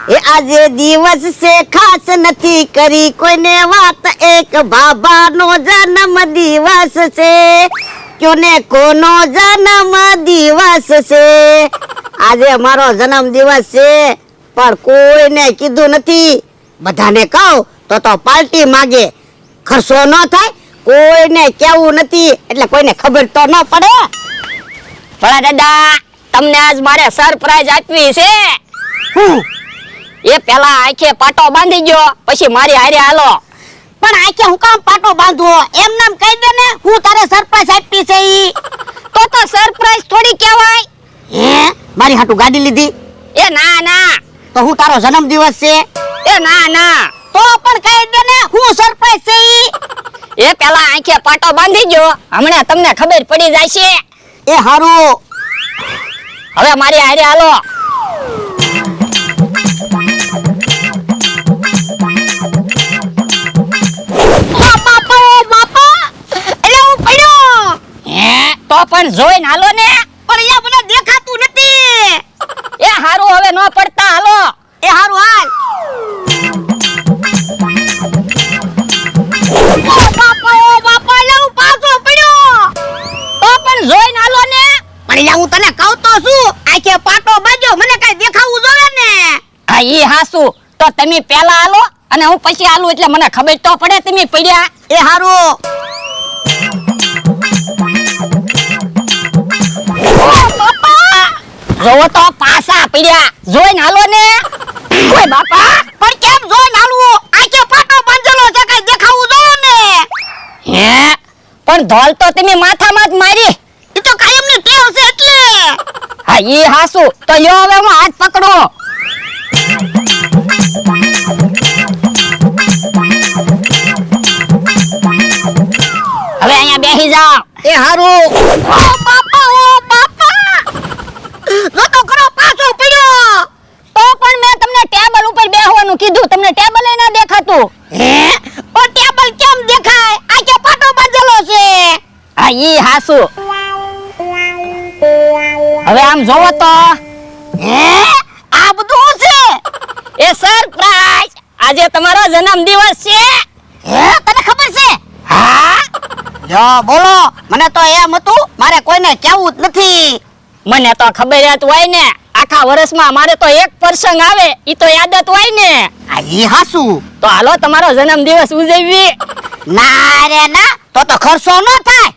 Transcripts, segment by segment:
એ આજે દિવસ છે ખાસ નથી કરી કોઈને વાત, એક બાબાનો જન્મ દિવસ છે, કોને કોનો જન્મ દિવસ છે. આજે મારો જન્મ દિવસ છે પણ કોઈને કીધું નથી. બધાને કહું તો પાર્ટી માગે, ખર્ચો ન થાય, કોઈને કેવું નથી એટલે કોઈને ખબર તો ન પડે. ભલા દાદા, તમને આજ મારે સરપ્રાઈઝ આપવી છે. એ પેલા આંખે પાટો બાંધી ગયો, પછી મારી હારે હાલો. પણ આંખે હું કામ પાટો બાંધવો? એમ નામ કહી દે ને હું તારે સરપ્રાઈઝ આપી છે ઈ. તો સરપ્રાઈઝ થોડી કહેવાય. હે, મારી હાટુ ગાડી લીધી? એ ના ના. તો હું તારો જન્મ દિવસ છે? એ ના ના. તો પણ કહી દે ને હું સરપ્રાઈઝ છે ઈ. એ પેલા આંખે પાટો બાંધી ગયો, હમણાં તમને ખબર પડી જાય છે. એ હારું, હવે મારી હારે હાલો. તો પણ જોઈને હાલો ને. પણ અહીંયા મને દેખાતું નથી. એ હારું, હવે નો પડતા હાલો. એ હારું હાલ. બાપા લે હું પાછો પડ્યો. તો પણ જોઈને હાલો ને. પણ અહીંયા હું તને કહું તો શું, આખે પાટો બાંધ્યો, મને કઈ દેખાવું જોવે ને. હા ઈ હાસુ. તો તમે પેલા હાલો અને હું પછી હાલું, એટલે મને ખબર તો પડે તમે પડ્યા. એ હારું. જોવો તો પાસા પડ્યા, જોઈને હાલો ને. કોઈ બાપા, પણ કેમ જોઈને હાલવું? આખે પાટો બાંધેલો છે, કઈ દેખાવું જોવે ને. હે પણ ધોલ તો તમે માથામાં જ મારી. ઈ તો કાયમની ટેવ છે એટલે. હા ઈ હાસુ. તો યો હવે હું હાથ પકડો. હવે અહીંયા બેસી જાઓ. એ હારું. ઓ બાપા, ઓ બાપા, જો તો કરો પાછો પડ્યો. તો પણ મેં તમને ટેબલ ઉપર બેસવાનું કીધું, તમને ટેબલ એ ના દેખાતું. હે, પણ ટેબલ કેમ દેખાય? આખે પાટો બાંધેલો છે. હા ઈ હાસુ. હવે આમ જોવો તો. હે, આ બધું છે? એ સરપ્રાઈઝ, આજે તમારો જન્મ દિવસ છે. હે, તને ખબર છે? હા, જો બોલો, મને તો એમ હતું મારે કોઈને કહેવું જ નથી. મને તો ખબર જ હોય ને. આખા વર્ષમાં મારે તો એક પ્રસંગ આવે, ઈ તો યાદ જ હોય ને. આ ઈ હાસુ. તો હાલો તમારો જન્મ દિવસ ઉજવવી. ના રે ના, તો ખર્ચો ન થાય.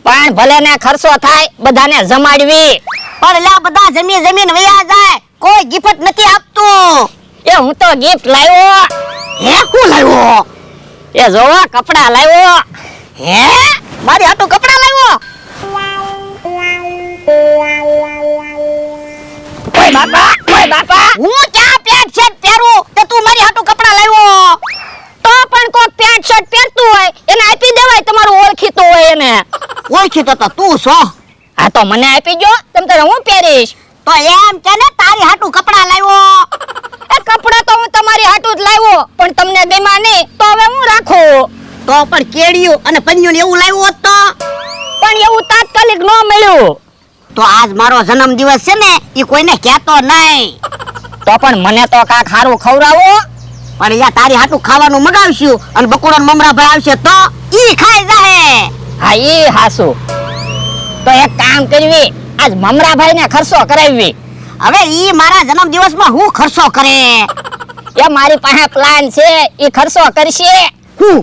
પણ ભલે ને ખર્ચો થાય, બધાને જમાડવી. પણ લા બધા જમીન વયા જાય, કોઈ ગિફ્ટ નથી આપતું. એ હું તો ગિફ્ટ લાવ્યો. હે, શું લાવ્યો? એ જોવો કપડા લાવ્યો. હે, મારી હાટુ કપડા લાવ્યો? ઓય બાપા, ઓય બાપા. હું ક્યાં પેન્ટ શર્ટ પહેરું તે તું મારી હાટુ કપડા લાવ્યો? તો પણ કોક પેન્ટ શર્ટ પહેરતું હોય એને આપી દેવાય, તમારું ઓળખીતું હોય એને. ઓળખી તો તું છો. હા તો મને આપી જો, તમ તારે હું પહેરીશ. તો એમ કે ને તારી હાટુ કપડા લાવ્યો. એ કપડા તો હું તમારી હાટુ જ લાવ્યો, પણ તમને દેમાં નહીં તો હવે હું રાખું. તો પણ કેડિયું અને પન્યું એવું લાવ્યો હોત તો. પણ એવું તાત્કાલિક ન મળ્યું. તો આજ મારો જન્મ દિવસ છે ને, ઈ કોઈને કહેતો નહીં. તો પણ મને તો કાક હારું ખવડાવો. પણ યા તારી હાટુ ખાવાનું મગાવશું અને બકોડા મમરા ભાઈ આવશે તો ઈ ખાઈ જાહે. હા ઈ હાસુ. તો એક કામ કરવી, આજ મમરાભાઈ ને ખર્ચો કરાવવી. હવે ઈ મારા જન્મ દિવસમાં હું ખર્ચો કરે? એ મારી પાસે પ્લાન છે, ઈ ખર્ચો કરશે. હું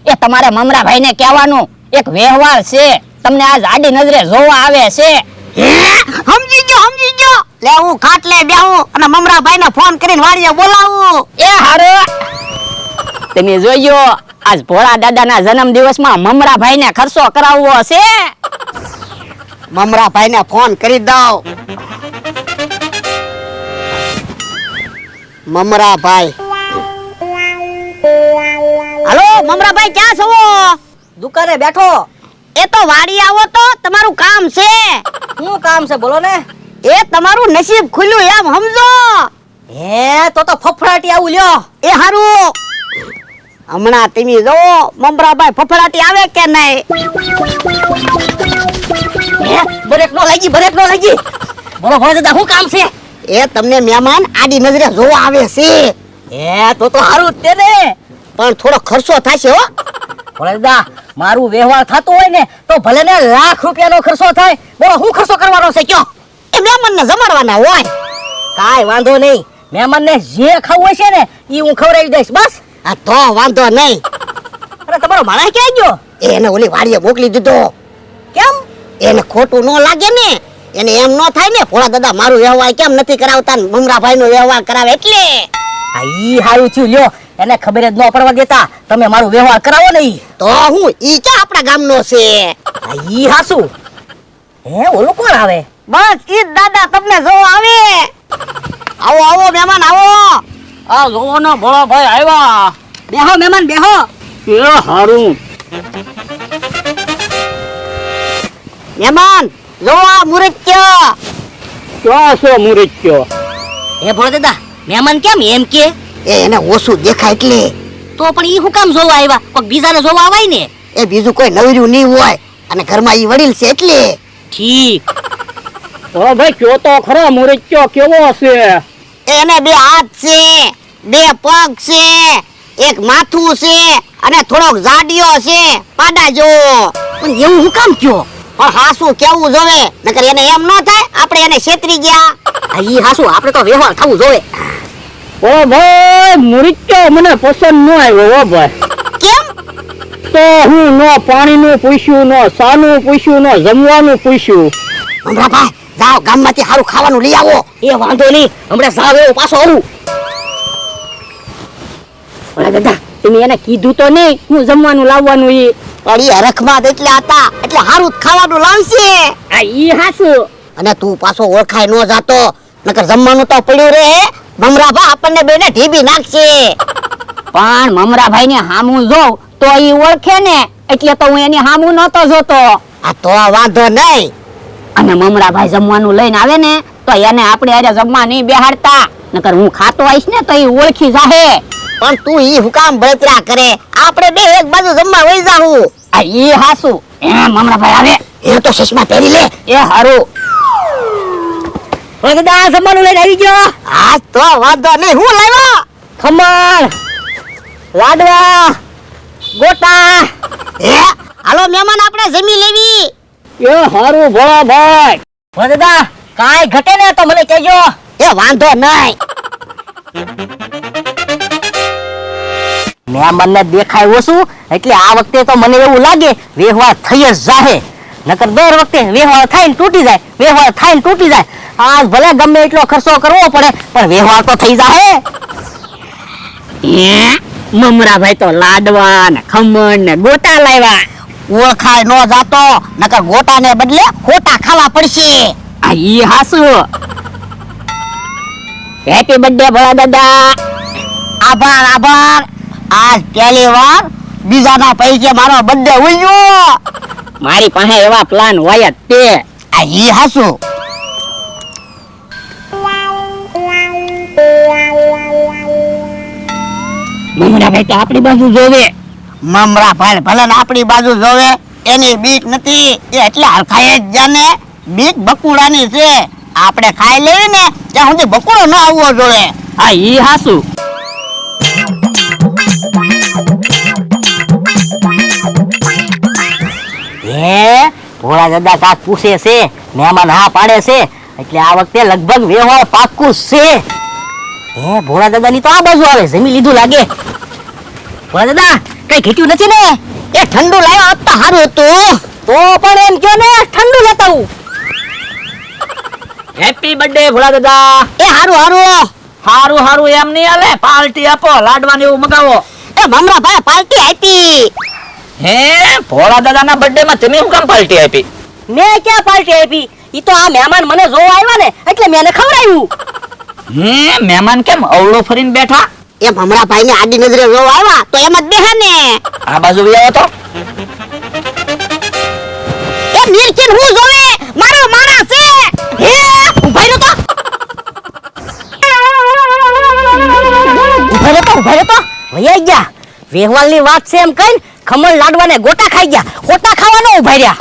એ તમારે મમરાભાઈ ને કહેવાનું એક વ્યવહાર છે, તમને આજ આડી નજરે જોવા આવે છે. સમજી ગયો. લે હું ખાટલે બેહું અને મમરાભાઈ ને ફોન કરીને વાડીએ બોલાવું. એ હારો, તમે જોયો આજ ભોળા દાદાના જન્મ દિવસમાં મમરાભાઈ ને ખર્ચો કરાવવો છે. મમરાભાઈ ને ફોન કરી દઉં. મમરાભાઈ, હાલો મમરાભાઈ, ક્યાં છો? દુકાને બેઠો. એ તો વાડી આવો તો તમારું કામ છે. શું કામ છે બોલો ને? એ તમારું નસીબ ખુલ્યું એમ સમજો. હે, તો ફફડાટી આવું લ્યો. એ હારું. હમણાં તમે જો મમરાભાઈ ફફડાટી આવે કે નહીં? હે, બ્રેક નો લાગી. બોલો ભોળા દાદા, શું કામ છે? એ તમને મહેમાન આડી નજરે જોવા આવે છે, તો સારું જ તે ને. પણ થોડો ખર્ચો થશે હો. ભોળા દાદા મારું વ્યવહાર થતું હોય ને તો ભલે ને લાખ રૂપિયાનો ખર્ચો થાય, બોલો હું ખર્ચો કરવાનો છે કયો? એ મહેમાનને જમાડવાના હોય. કાંઈ વાંધો નહીં, મહેમાનને જે ખાવું હશે ને એ હું ખવડાવી દઈશ બસ. આ તો વાંધો નહીં. અને તમારો માણસ ક્યાં ગયો? એને ઓલી વાડીએ મોકલી દીધો. કેમ? એને ખોટું ન લાગે ને, એને એમ ન થાય ને ભોળા દાદા મારું વ્યવહાર કેમ નથી કરાવતા, મમરાભાઈ નો વ્યવહાર કરાવે એટલે. આ ઈ હારું થયું લ્યો, એને ખબર જ ન પડવા દેતા તમે મારું વ્યવહાર કરાવો ને ઈ. તો હું ઈ ક્યાં આપણા ગામનો છે? આ ઈ હાસુ. ઓલું કોણ આવે? બસ ઈ જ દાદા તમને જોવા આવે. આવો આવો મહેમાન આવો. આ જોવો ને ભોળા ભાઈ આવ્યા. બેહો મહેમાન બેહો. એ હારું. મહેમાન જોવા મુરત્ય. ક્યાં છે મુરત્યો? ભોળા દાદા મહેમાન કેમ એમ કે? એને ઓછું દેખાય એટલે. તો પણ ઈ હું કામ જોવા આવ્યા? કોઈક બીજાને જોવા આવાય ને. એ બીજું કોઈ નવર્યું નહીં હોય, અને ઘરમાં ઈ વડીલ છે એટલે. ઠીક. તો ભાઈ કયો તો ખરો મુરત્યો કેવો છે? એને 2 હાથ છે, 2 પગ છે, એક માથું છે, અને થોડોક જાડિયો છે, પાડા જો. પણ એવું હું કામ કયો? પણ હાસું કેવું જોવે, નકર એને એમ ન થાય આપણે એને છેતરી ગયા. આ ઈ હાસુ, આપણે તો વ્યવહાર થવું જોવે. ઓ ભાઈ મુરત્યો મને પસંદ ન આવ્યો હો ભાઈ. કેમ? તો હું ન પાણીનું પૂછ્યું, ન સાનું પૂછ્યું, ન જમવાનું પૂછ્યું. મમરાભાઈ જાઓ ગામમાંથી સારું ખાવાનું લઈ આવો. એ વાંધો નહીં, હમણાં સાવ એવો પાછો આવું. ભોળા દાદા તમે એને કીધું તો નહીં હું જમવાનું લાવવાનું ઈ? પણ ઈ હરખમાં જ એટલે હતા, એટલે સારું જ ખાવાનું લાવશે. આ ઈ હાસુ. અને તું પાછો ઓળખાય ન જાતો, નકર જમવાનું તો પડ્યું રહે. મમરાભા આપણને બેને ઢીબી નાખશે. પણ મમરાભાઈ ને હામું જોઉં તો ઈ ઓળખે ને, એટલે તો હું એની હામું નતો જોતો. આ તો વાંધો નહીં. અને મમરાભાઈ જમવાનું લઈને આવે ને તો એને આપણે અરે જમવા નહીં બેહાડતા, નકર હું ખાતો આવીશ ને તો ઈ ઓળખી જાહે. પણ તું ઈ હુકામ બળતરા કરે, આપણે બે એક બાજુ જમવા વઈ જાહું. આ ઈ હાસુ. મમરાભાઈ આવે. એ તો ચશ્મા પહેરી લે. એ હારું. ભોળા દાદા જમવાનું લઈને આવી ગયો. આ તો વાંધો નહીં. હું લાવ્યો? ખમણ, લાડવા, ગોટા. હાલો મહેમાન આપણે જમી લેવી. એ હારું ભોળા ભાઈ. ભોળા દાદા કાંઈ ઘટે ને તો મને કહેજો. એ વાંધો નહીં. મહેમાનને દેખાય ઓછું એટલે આ વખતે તો મને એવું લાગે વ્યવહાર થઈ જ જાહે. નકર દર વખતે વ્યવહાર થાય ને તૂટી જાય, વ્યવહાર થાય ને તૂટી જાય. આજ ભલે ગમે એટલો ખર્ચો કરવો પડે પણ વ્યવહાર તો થઈ જાહે. મમરાભાઈ તો લાડવા ને ખમણ ને ગોટા લાવ્યા. ઓળખાય ન જાતો, નકર ગોટાને બદલે ખોટા ખાવા પડશે. આ ઈ હાસુ. હેપી બર્થડે ભોળા દાદા. આભાર આભાર. આજ પહેલી વાર બીજાના પૈસે મારો બર્થડે ઉજવ્યો. મારી પાસે એવા પ્લાન હોય જ તે. આ ઈ હાસું. મમરાભાઈ તો આપણી બાજુ જોવે. મમરાભાઈ ભલે ને આપણી બાજુ જોવે, એની બીક નથી. એ એટલે હરખાય જ જાને બીક બકુડાની છે. આપણે ખાઈ લેવી ને ત્યાં સુધી બકુડો ન આવવો જોઈએ. આ ઈ હાસુ. ભોળા દાદા કાક પૂછે છે, મહેમાન હા પાડે છે, એટલે આ વખતે લગભગ વ્યવહાર પાક્કું છે. ભોળા દાદા ની તો આ બાજુ આવે, જમી લીધું લાગે. ભોળા દાદા કઈ ઘટ્યું નથી ને? એ ઠંડુ લાવ્યા હોત તો સારું હતું. તો પણ એમ કયો ને ઠંડુ લેતા હું. હેપી બર્થડે ભોળા દાદા. એ હારું હારું. હારું હારું એમ નહીં હાલે, પાર્ટી આપો, લાડવા ને એવું મગાવો. એ મમરાભાઈ પાર્ટી આપી. હે ભોળા દાદાના બર્થડે માં તમે શું કામ પાર્ટી આપી? મેં ક્યાં પાર્ટી આપી? ઈ તો આ મહેમાન મને જોવા આવ્યા ને એટલે મેં એને ખવડાવ્યું. મહેમાન કેમ અવળો ફરીને બેઠા? એ મમરાભાઈ ને આડી નજરે જોવા આવ્યા તો એમ જ બેહે ને. આ બાજુ આવ્યો તો એ મિર્ચીન હું જોવે, મારો માણસ છે. હે ઉભા રહ્યો તો. ઉભા રહ્યો તો વૈયા ગયા. વ્યવહારની વાત છે એમ કઈ ખમણ લાડવા ને ગોટા ખાઈ ગયા, ગોટા ખાવાનો ઉભા રહ્યા.